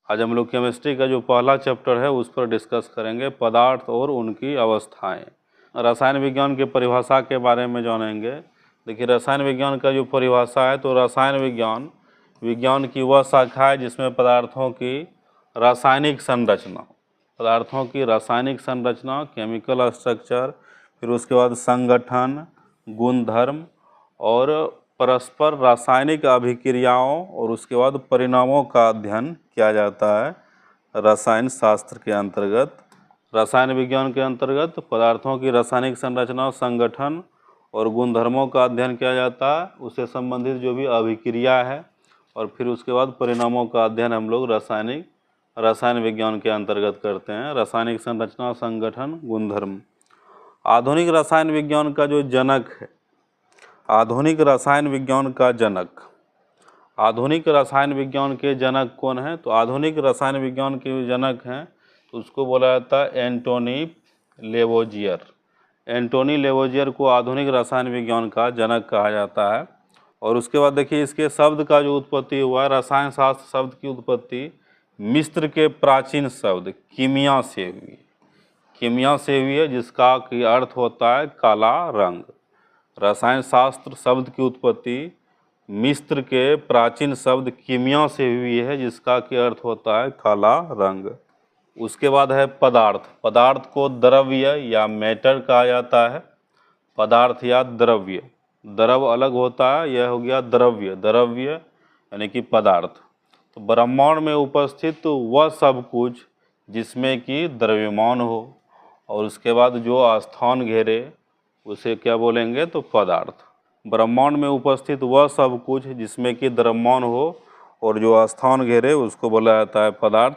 आज हम लोग केमिस्ट्री का जो पहला चैप्टर है उस पर डिस्कस करेंगे, पदार्थ और उनकी अवस्थाएं। रसायन विज्ञान की परिभाषा के बारे में जानेंगे। देखिए, रसायन विज्ञान का जो परिभाषा है, तो रसायन विज्ञान की वह शाखा है जिसमें पदार्थों की रासायनिक संरचना, केमिकल स्ट्रक्चर, फिर उसके बाद संगठन, गुणधर्म और परस्पर रासायनिक अभिक्रियाओं और उसके बाद परिणामों का अध्ययन किया जाता है रसायन शास्त्र के अंतर्गत। रसायन विज्ञान के अंतर्गत पदार्थों की रासायनिक संरचना, संगठन और गुणधर्मों का अध्ययन किया जाता है, उससे संबंधित जो भी अभिक्रिया है, और फिर उसके बाद परिणामों का अध्ययन हम लोग रसायन विज्ञान के अंतर्गत करते हैं। रासायनिक संरचना, संगठन, गुणधर्म। आधुनिक रसायन विज्ञान का जो जनक है, आधुनिक रसायन विज्ञान के जनक कौन है? तो आधुनिक रसायन विज्ञान के जनक हैं, तो उसको बोला जाता है एंटोनी लेवोजियर। एंटोनी लेवोजियर को आधुनिक रसायन विज्ञान का जनक कहा जाता है। और उसके बाद देखिए, इसके शब्द का जो उत्पत्ति हुआ है, रसायन शास्त्र शब्द की उत्पत्ति मिस्र के प्राचीन शब्द कीमिया से हुई है, जिसका की अर्थ होता है काला रंग। रसायन शास्त्र शब्द की उत्पत्ति मिस्र के प्राचीन शब्द कीमिया से हुई है, जिसका की अर्थ होता है काला रंग। उसके बाद है पदार्थ को द्रव्य या मैटर कहा जाता है। पदार्थ या द्रव्य, द्रव अलग होता है, यह हो गया द्रव्य यानी कि पदार्थ। तो ब्रह्मांड में उपस्थित वह सब कुछ जिसमें कि द्रव्यमान हो, और उसके बाद जो स्थान घेरे उसे क्या बोलेंगे? तो पदार्थ। ब्रह्मांड में उपस्थित वह सब कुछ जिसमें कि द्रव्यमान हो और जो स्थान घेरे उसको बोला जाता है पदार्थ।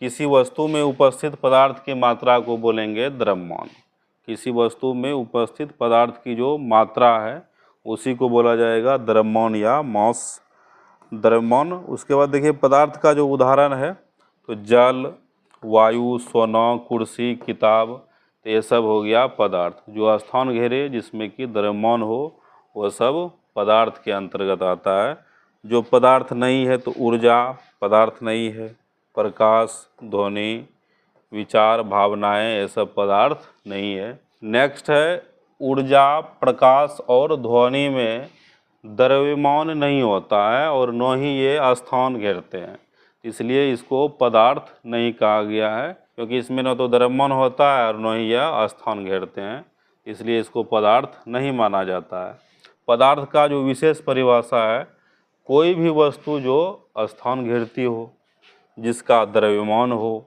किसी वस्तु में उपस्थित पदार्थ की मात्रा को बोलेंगे द्रव्यमान। किसी वस्तु में उपस्थित पदार्थ की जो मात्रा है उसी को बोला जाएगा द्रव्यमान या मास, द्रव्यमान। उसके बाद देखिए, पदार्थ का जो उदाहरण है, तो जल, वायु, सोना, कुर्सी, किताब, तो ये सब हो गया पदार्थ। जो स्थान घेरे जिसमें कि द्रव्यमान हो वह सब पदार्थ के अंतर्गत आता है। जो पदार्थ नहीं है, तो ऊर्जा पदार्थ नहीं है, प्रकाश, ध्वनि, विचार, भावनाएं, ये सब पदार्थ नहीं है। नेक्स्ट है, ऊर्जा, प्रकाश और ध्वनि में द्रव्यमान नहीं होता है और न ही ये स्थान घेरते हैं, इसलिए इसको पदार्थ नहीं कहा गया है, क्योंकि इसमें न तो द्रव्यमान होता है और न ही यह स्थान घेरते हैं, इसलिए इसको पदार्थ नहीं माना जाता है। पदार्थ का जो विशेष परिभाषा है, कोई भी वस्तु जो स्थान घेरती हो, जिसका द्रव्यमान हो,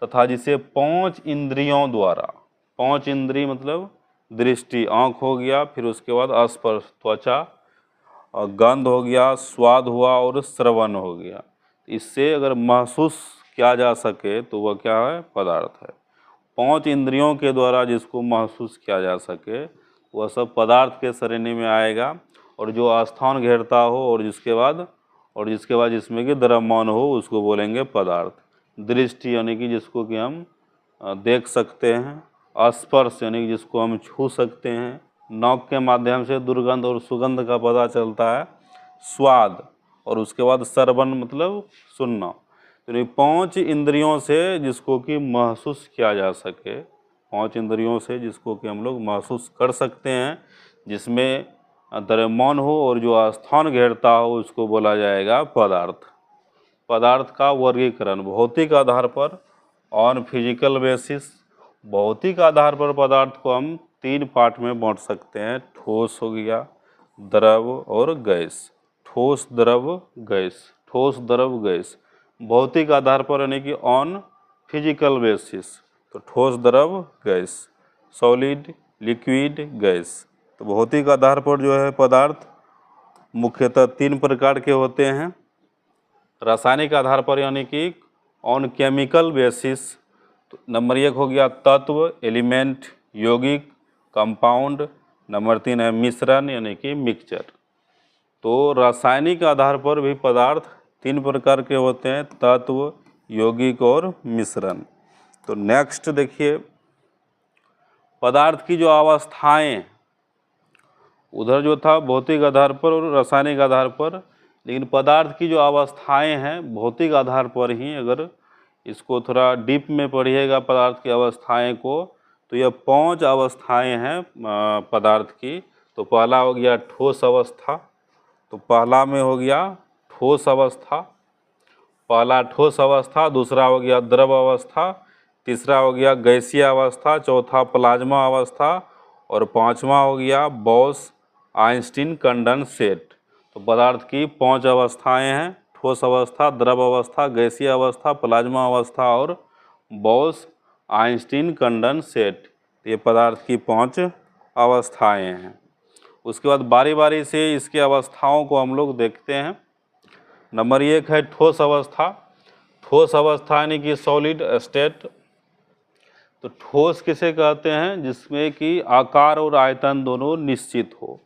तथा जिसे 5 इंद्रियों द्वारा, 5 इंद्रिय मतलब दृष्टि, आँख हो गया, फिर उसके बाद स्पर्श, त्वचा, गंध हो गया, स्वाद हुआ और श्रवण हो गया, इससे अगर महसूस किया जा सके तो वह क्या है? पदार्थ है। 5 इंद्रियों के द्वारा जिसको महसूस किया जा सके वह सब पदार्थ के श्रेणी में आएगा। और जो स्थान घेरता हो और जिसके बाद जिसमें कि द्रव्यमान हो उसको बोलेंगे पदार्थ। दृष्टि यानी कि जिसको कि हम देख सकते हैं, स्पर्श यानी कि जिसको हम छू सकते हैं, नाक के माध्यम से दुर्गंध और सुगंध का पता चलता है, स्वाद, और उसके बाद श्रवण मतलब सुनना। तो ये 5 इंद्रियों से जिसको कि महसूस किया जा सके, 5 इंद्रियों से जिसको कि हम लोग महसूस कर सकते हैं, जिसमें द्रव्यमान हो और जो स्थान घेरता हो उसको बोला जाएगा पदार्थ। पदार्थ का वर्गीकरण भौतिक आधार पर, ऑन फिजिकल बेसिस, भौतिक आधार पर पदार्थ को हम 3 पार्ट में बांट सकते हैं। ठोस हो गया, द्रव और गैस। ठोस, द्रव, गैस। ठोस, द्रव, गैस। भौतिक आधार पर यानी कि ऑन फिजिकल बेसिस, तो ठोस, द्रव, गैस। Solid, liquid, gas. तो भौतिक आधार पर जो है पदार्थ मुख्यतः 3 प्रकार के होते हैं। रासायनिक आधार पर यानी कि ऑन केमिकल बेसिस, तो नंबर 1 हो गया तत्व, एलिमेंट, यौगिक, कंपाउंड। नंबर 3 है मिश्रण यानी कि मिक्सचर। तो रासायनिक आधार पर भी पदार्थ 3 प्रकार के होते हैं, तत्व, यौगिक और मिश्रण। तो नेक्स्ट देखिए, पदार्थ की जो अवस्थाएं, उधर जो था भौतिक आधार पर और रासायनिक आधार पर, लेकिन पदार्थ की जो अवस्थाएं हैं भौतिक आधार पर ही, अगर इसको थोड़ा डीप में पढ़िएगा पदार्थ की अवस्थाएं को, तो यह 5 अवस्थाएं हैं पदार्थ की। तो पहला हो गया ठोस अवस्था, तो पहला में हो गया ठोस अवस्था, पहला ठोस अवस्था, दूसरा हो गया द्रव अवस्था, तीसरा हो गया गैसीय अवस्था, चौथा प्लाज्मा अवस्था और पांचवा हो गया बॉस आइंस्टीन कंडेंसेट। तो पदार्थ की 5 अवस्थाएं हैं, ठोस अवस्था, द्रव अवस्था, गैसीय अवस्था, प्लाज्मा अवस्था और बॉस आइंस्टीन कंडेंसेट। ये पदार्थ की 5 अवस्थाएं हैं। उसके बाद बारी बारी से इसके अवस्थाओं को हम लोग देखते हैं। नंबर 1 है ठोस अवस्था। ठोस अवस्था यानी कि सॉलिड स्टेट। तो ठोस किसे कहते हैं? जिसमें कि आकार और आयतन दोनों निश्चित हो।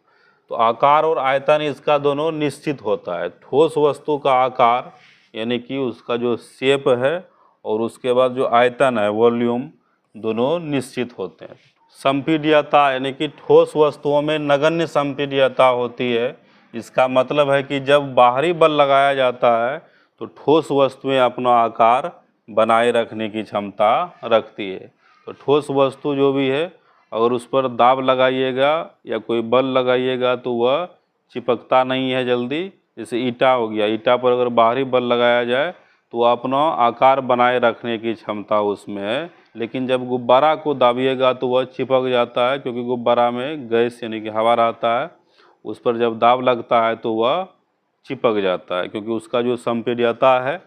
तो आकार और आयतन इसका दोनों निश्चित होता है। ठोस वस्तु का आकार यानी कि उसका जो शेप है और उसके बाद जो आयतन है वॉल्यूम, दोनों निश्चित होते हैं। संपीड्यता यानी कि ठोस वस्तुओं में नगण्य संपीड्यता होती है। इसका मतलब है कि जब बाहरी बल लगाया जाता है तो ठोस वस्तुएं अपना आकार बनाए रखने की क्षमता रखती है। तो ठोस वस्तु जो भी है, अगर उस पर दाब लगाइएगा या कोई बल लगाइएगा तो वह चिपकता नहीं है जल्दी। जैसे ईंटा हो गया, ईंटा पर अगर बाहरी बल लगाया जाए तो अपना आकार बनाए रखने की क्षमता उसमें है। लेकिन जब गुब्बारा को दाबिएगा तो वह चिपक जाता है, क्योंकि गुब्बारा में गैस यानी कि हवा रहता है। उस पर जब दाब लगता है तो वह चिपक जाता है, क्योंकि उसका जो संपीड्यता है,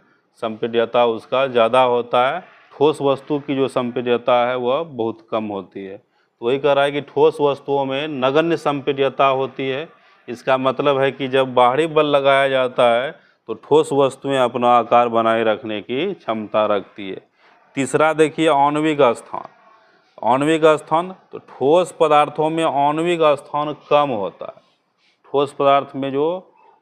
संपीड्यता उसका ज़्यादा होता है। ठोस वस्तु की जो संपीड्यता है वह बहुत कम होती है। तो वही कह रहा है कि ठोस वस्तुओं में नगण्य संपीड्यता होती है। इसका मतलब है कि जब बाहरी बल लगाया जाता है तो ठोस वस्तुएं अपना आकार बनाए रखने की क्षमता रखती है। तीसरा देखिए आणविक स्थान। आणविक स्थान, तो ठोस पदार्थों में आणविक स्थान कम होता है। ठोस पदार्थ में जो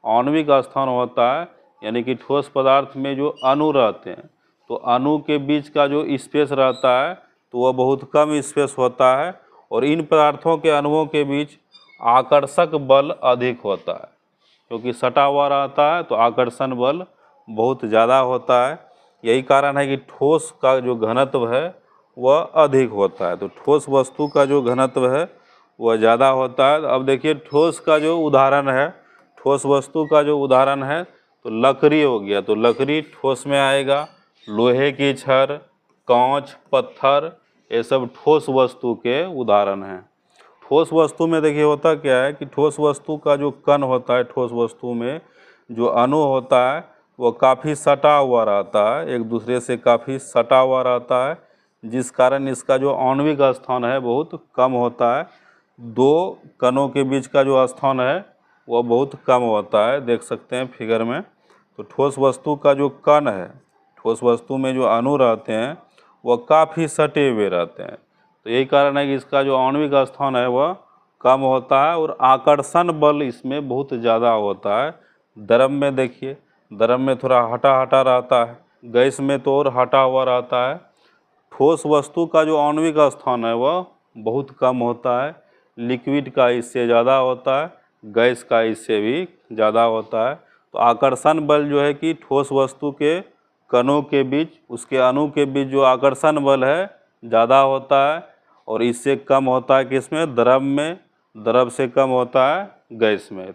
आणविक स्थान होता है यानी कि ठोस पदार्थ में जो अणु रहते हैं, तो अणु के बीच का जो स्पेस रहता है तो वह बहुत कम स्पेस होता है। और इन पदार्थों के अणुओं के बीच आकर्षक बल अधिक होता है, क्योंकि सटा हुआ रहता है तो आकर्षण बल बहुत ज़्यादा होता है। यही कारण है कि ठोस का जो घनत्व है वह अधिक होता है। तो ठोस वस्तु का जो घनत्व है वह ज़्यादा होता है। अब देखिए ठोस का जो उदाहरण है, ठोस वस्तु का जो उदाहरण है तो लकड़ी हो गया। तो लकड़ी ठोस में आएगा। लोहे की छड़, कांच, पत्थर, ये सब ठोस वस्तु के उदाहरण हैं। ठोस वस्तु में देखिए होता क्या है कि ठोस वस्तु का जो कण होता है, ठोस वस्तु में जो अणु होता है वो काफ़ी सटा हुआ रहता है, एक दूसरे से काफ़ी सटा हुआ रहता है, जिस कारण इसका जो आणविक स्थान है बहुत कम होता है। 2 कणों के बीच का जो स्थान है वह बहुत कम होता है, देख सकते हैं फिगर में। तो ठोस वस्तु का जो कण है, ठोस वस्तु में जो अणु रहते हैं वह काफ़ी सटे हुए रहते हैं। तो यही कारण है कि इसका जो आणविक स्थान है वह कम होता है और आकर्षण बल इसमें बहुत ज़्यादा होता है। द्रव में देखिए, द्रव में थोड़ा हटा हटा रहता है, गैस में तो और हटा हुआ रहता है। ठोस वस्तु का जो आणविक स्थान है वह बहुत कम होता है। लिक्विड का इससे ज़्यादा होता है, गैस का इससे भी ज़्यादा होता है। तो आकर्षण बल जो है कि ठोस वस्तु के कणों के बीच, उसके अणु के बीच जो आकर्षण बल है ज़्यादा होता है, और इससे कम होता है किसमें? द्रव में। द्रव से कम होता है गैस में।